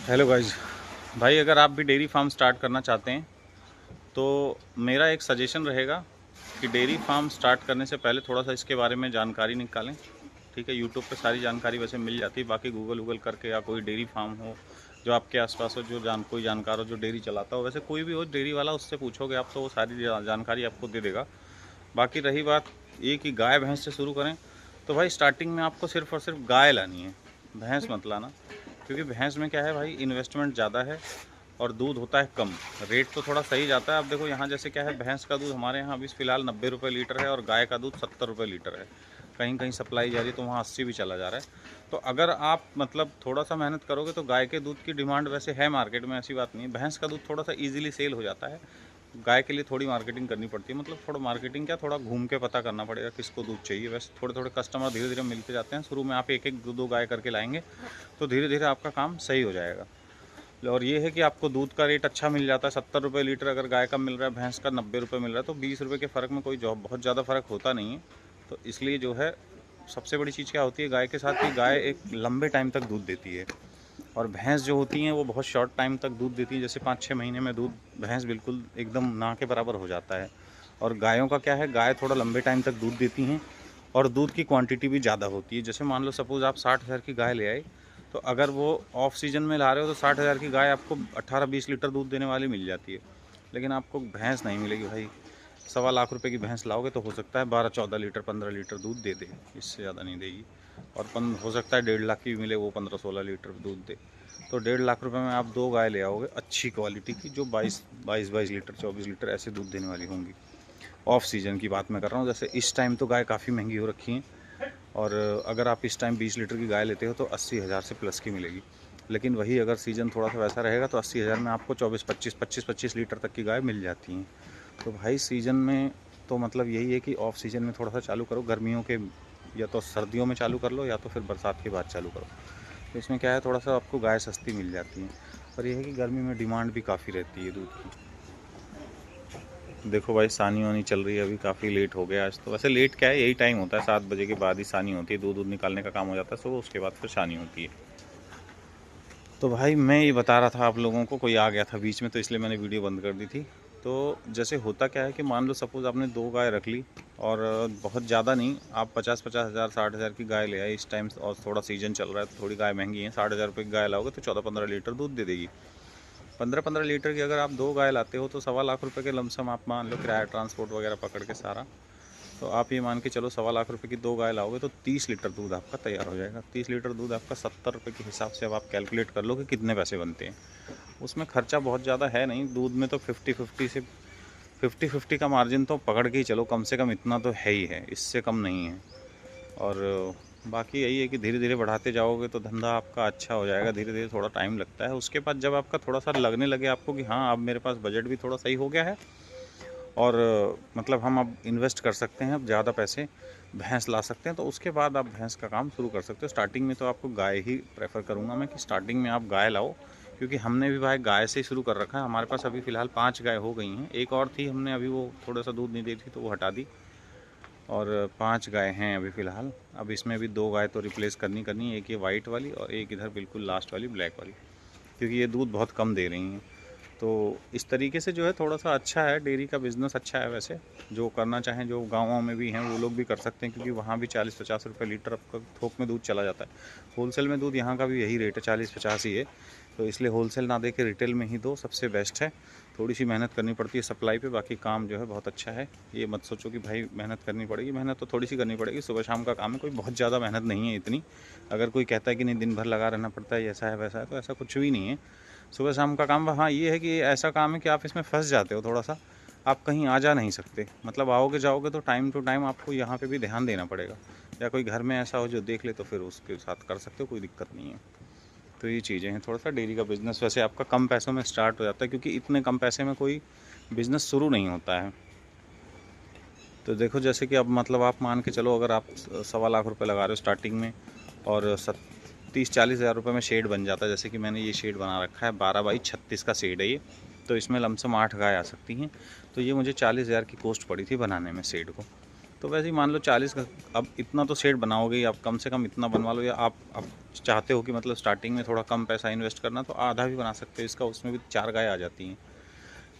Hello guys. भाई अगर आप भी डेयरी फार्म स्टार्ट करना चाहते हैं तो मेरा एक सजेशन रहेगा कि डेयरी फार्म स्टार्ट करने से पहले थोड़ा सा इसके बारे में जानकारी निकालें। ठीक है, यूट्यूब पे सारी जानकारी वैसे मिल जाती है, बाकी गूगल करके या कोई डेयरी फार्म हो जो आपके आसपास हो, जो कोई जानकार हो जो डेयरी चलाता हो, वैसे कोई भी हो डेयरी वाला, उससे पूछोगे आप तो वो सारी जानकारी आपको दे देगा। बाकी रही बात ये कि गाय भैंस से शुरू करें तो भाई स्टार्टिंग में आपको सिर्फ़ और सिर्फ गाय लानी है, भैंस मत लाना। क्योंकि भैंस में क्या है भाई, इन्वेस्टमेंट ज़्यादा है और दूध होता है कम। रेट तो थोड़ा सही जाता है। अब देखो यहाँ जैसे क्या है, भैंस का दूध हमारे यहाँ अभी फ़िलहाल 90 रुपये लीटर है और गाय का दूध 70 रुपये लीटर है। कहीं कहीं सप्लाई जा रही है तो वहाँ 80 भी चला जा रहा है। तो अगर आप मतलब थोड़ा सा मेहनत करोगे तो गाय के दूध की डिमांड वैसे है मार्केट में, ऐसी बात नहीं है। भैंस का दूध थोड़ा सा ईजिली सेल हो जाता है। गाय के लिए थोड़ी मार्केटिंग करनी पड़ती है, मतलब थोड़ा मार्केटिंग क्या, थोड़ा घूम के पता करना पड़ेगा किसको दूध चाहिए। वैसे थोड़े थोड़े कस्टमर धीरे धीरे मिलते जाते हैं। शुरू में आप एक एक दो दो गाय करके लाएंगे तो धीरे धीरे आपका काम सही हो जाएगा। और ये है कि आपको दूध का रेट अच्छा मिल जाता है। 70 रुपये लीटर अगर गाय का मिल रहा है, भैंस का 90 रुपये मिल रहा है, तो 20 रुपये के फ़र्क में कोई जॉब बहुत ज़्यादा फ़र्क होता नहीं है। तो इसलिए जो है सबसे बड़ी चीज़ क्या होती है गाय के साथ, कि गाय एक लंबे टाइम तक दूध देती है और भैंस जो होती हैं वो बहुत शॉर्ट टाइम तक दूध देती है। जैसे 5-6 महीने में दूध भैंस बिल्कुल एकदम ना के बराबर हो जाता है। और गायों का क्या है, गाय थोड़ा लंबे टाइम तक दूध देती हैं और दूध की क्वांटिटी भी ज़्यादा होती है। जैसे मान लो सपोज़ आप 60,000 की गाय ले आए, तो अगर वो ऑफ सीजन में ला रहे हो तो 60,000 की गाय आपको 18-20 लीटर दूध देने वाली मिल जाती है। लेकिन आपको भैंस नहीं मिलेगी भाई। 1.25 लाख रुपए की भैंस लाओगे तो हो सकता है 12-14 लीटर 15 लीटर दूध दे दे, इससे ज़्यादा नहीं देगी। और हो सकता है 1.5 लाख की भी मिले, वो 15-16 लीटर दूध दे। तो 1.5 लाख रुपए में आप 2 गाय ले आओगे अच्छी क्वालिटी की, जो 22 लीटर 24 लीटर ऐसे दूध देने वाली होंगी। ऑफ सीजन की बात मैं कर रहा हूँ। जैसे इस टाइम तो गाय काफ़ी महंगी हो रखी हैं और अगर आप इस टाइम 20 लीटर की गाय लेते हो तो 80,000 से प्लस की मिलेगी। लेकिन वही अगर सीज़न थोड़ा सा वैसा रहेगा तो 80,000 में आपको 24-25 लीटर तक की गाय मिल जाती हैं। तो भाई सीज़न में तो मतलब यही है कि ऑफ सीज़न में थोड़ा सा चालू करो, गर्मियों के या तो सर्दियों में चालू कर लो या तो फिर बरसात के बाद चालू करो। तो इसमें क्या है, थोड़ा सा आपको गाय सस्ती मिल जाती है। पर यह है कि गर्मी में डिमांड भी काफ़ी रहती है दूध की। देखो भाई सानी वानी चल रही है, अभी काफ़ी लेट हो गया आज तो। वैसे लेट क्या है, यही टाइम होता है, 7 बजे के बाद ही सानी होती है। दूध निकालने का काम हो जाता है सुबह, उसके बाद फिर सानी होती है। तो भाई मैं ये बता रहा था आप लोगों को, कोई आ गया था बीच में तो इसलिए मैंने वीडियो बंद कर दी थी। तो जैसे होता क्या है कि मान लो सपोज़ आपने 2 गाय रख ली और बहुत ज़्यादा नहीं, आप 50-50 हज़ार 60,000 की गाय ले आए इस टाइम, और थोड़ा सीजन चल रहा है तो थोड़ी गाय महंगी है। 60,000 रुपये की गाय लाओगे तो 14-15 लीटर दूध दे देगी। 15-15 लीटर की अगर आप 2 गाय लाते हो तो 1.25 लाख रुपये के लमसम आप मान लो, किराया ट्रांसपोर्ट वगैरह पकड़ के सारा। तो आप ये मान के चलो 1.25 लाख रुपये की 2 गाय लाओगे तो 30 लीटर दूध आपका तैयार हो जाएगा। 30 लीटर दूध आपका 70 रुपये के हिसाब से अब आप कैलकुलेट कर लो कि कितने पैसे बनते हैं। उसमें खर्चा बहुत ज़्यादा है नहीं, दूध में तो 50-50 का मार्जिन तो पकड़ के ही चलो, कम से कम इतना तो है ही है, इससे कम नहीं है। और बाकी यही है कि धीरे धीरे बढ़ाते जाओगे तो धंधा आपका अच्छा हो जाएगा। धीरे धीरे थोड़ा टाइम लगता है, उसके बाद जब आपका थोड़ा सा लगने लगे आपको कि हाँ अब मेरे पास बजट भी थोड़ा सही हो गया है और मतलब हम अब इन्वेस्ट कर सकते हैं, अब ज़्यादा पैसे भैंस ला सकते हैं, तो उसके बाद आप भैंस का काम शुरू कर सकते हो। स्टार्टिंग में तो आपको गाय ही प्रेफर करूँगा मैं, कि स्टार्टिंग में आप गाय लाओ। क्योंकि हमने भी भाई गाय से ही शुरू कर रखा है। हमारे पास अभी फ़िलहाल 5 गाय हो गई हैं। एक और थी, हमने अभी वो थोड़ा सा दूध नहीं दे रही थी तो वो हटा दी। और 5 गाय हैं अभी फ़िलहाल। अब इसमें भी 2 गाय तो रिप्लेस करनी है, एक ये वाइट वाली और एक इधर बिल्कुल लास्ट वाली ब्लैक वाली, क्योंकि ये दूध बहुत कम दे रही हैं। तो इस तरीके से जो है थोड़ा सा अच्छा है, डेयरी का बिज़नेस अच्छा है वैसे। जो करना चाहें, जो गाँवों में भी हैं वो लोग भी कर सकते हैं, क्योंकि वहाँ भी 40-50 रुपये लीटर आपका थोक में दूध चला जाता है। होलसेल में दूध यहाँ का भी यही रेट है, 40-50 ही है। तो इसलिए होलसेल ना दे के रिटेल में ही दो, सबसे बेस्ट है। थोड़ी सी मेहनत करनी पड़ती है सप्लाई पे, बाकी काम जो है बहुत अच्छा है। ये मत सोचो कि भाई मेहनत करनी पड़ेगी, मेहनत तो थोड़ी सी करनी पड़ेगी, सुबह शाम का काम है, कोई बहुत ज़्यादा मेहनत नहीं है इतनी। अगर कोई कहता है कि नहीं दिन भर लगा रहना पड़ता है, ऐसा है वैसा है, तो ऐसा कुछ भी नहीं है। सुबह शाम का काम। हाँ ये है कि ऐसा काम है कि आप इसमें फंस जाते हो थोड़ा सा, आप कहीं आ जा नहीं सकते। मतलब आओगे जाओगे तो टाइम टू टाइम आपको यहाँ पे भी ध्यान देना पड़ेगा, या कोई घर में ऐसा हो जो देख ले तो फिर उसके साथ कर सकते हो, कोई दिक्कत नहीं है। तो ये चीज़ें हैं, थोड़ा सा डेयरी का बिज़नेस वैसे आपका कम पैसों में स्टार्ट हो जाता है, क्योंकि इतने कम पैसे में कोई बिज़नेस शुरू नहीं होता है। तो देखो जैसे कि अब मतलब आप मान के चलो, अगर आप 1.25 लाख रुपये लगा रहे हो स्टार्टिंग में और 30-40 हज़ार रुपये में शेड बन जाता है। जैसे कि मैंने ये शेड बना रखा है, 12x36 का शेड है ये। तो इसमें लमसम 8 गाय आ सकती हैं। तो ये मुझे 40 हज़ार की कॉस्ट पड़ी थी बनाने में शेड को। तो वैसे ही मान लो 40 का, अब इतना तो शेड बनाओगे ही आप, कम से कम इतना बनवा लो, या आप चाहते हो कि मतलब स्टार्टिंग में थोड़ा कम पैसा इन्वेस्ट करना तो आधा भी बना सकते हो इसका, उसमें भी 4 गाय आ जाती हैं।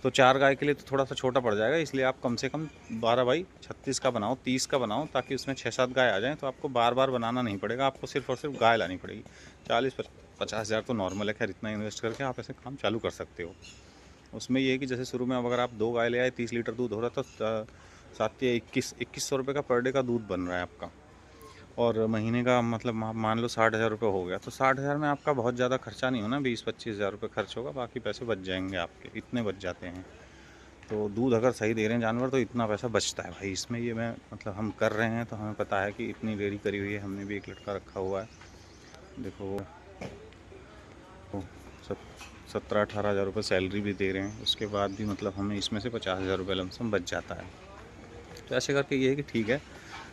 तो 4 गाय के लिए तो थोड़ा सा छोटा पड़ जाएगा, इसलिए आप कम से कम 12 बाई 36 का बनाओ, 30 का बनाओ, ताकि उसमें 6-7 गाय आ जाएँ, तो आपको बार बार बनाना नहीं पड़ेगा, आपको सिर्फ और सिर्फ गाय लानी पड़ेगी। 40-50 हज़ार तो नॉर्मल है, खैर इतना इन्वेस्ट करके आप ऐसे काम चालू कर सकते हो। उसमें ये है कि जैसे शुरू में अब अगर आप 2 गाय ले आए, 30 लीटर दूध हो रहा, तो 7 या 2100 रुपये का पर डे का दूध बन रहा है आपका, और महीने का मतलब मान लो 60,000 रुपये हो गया, तो 60,000 में आपका बहुत ज़्यादा खर्चा नहीं होना, 20-25 हज़ार रुपये खर्च होगा, बाकी पैसे बच जाएंगे आपके, इतने बच जाते हैं। तो दूध अगर सही दे रहे हैं जानवर तो इतना पैसा बचता है भाई इसमें, ये मैं मतलब हम कर रहे हैं तो हमें पता है कि इतनी डेयरी करी हुई है, हमने भी एक लड़का रखा हुआ है, देखो वो 17-18 हज़ार रुपये सैलरी भी दे रहे हैं, उसके बाद भी मतलब हमें इसमें से 50,000 रुपये लमसम बच जाता है। तो ऐसे करके ये है कि ठीक है,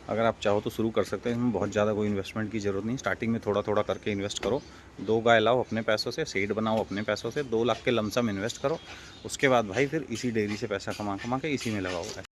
अगर आप चाहो तो शुरू कर सकते हैं, इसमें बहुत ज़्यादा कोई इन्वेस्टमेंट की ज़रूरत नहीं, स्टार्टिंग में थोड़ा थोड़ा करके इन्वेस्ट करो, 2 गाय लाओ अपने पैसों से, सीड बनाओ अपने पैसों से, 2 लाख के लमसम इन्वेस्ट करो, उसके बाद भाई फिर इसी डेयरी से पैसा कमा कमा के इसी में लगाओ।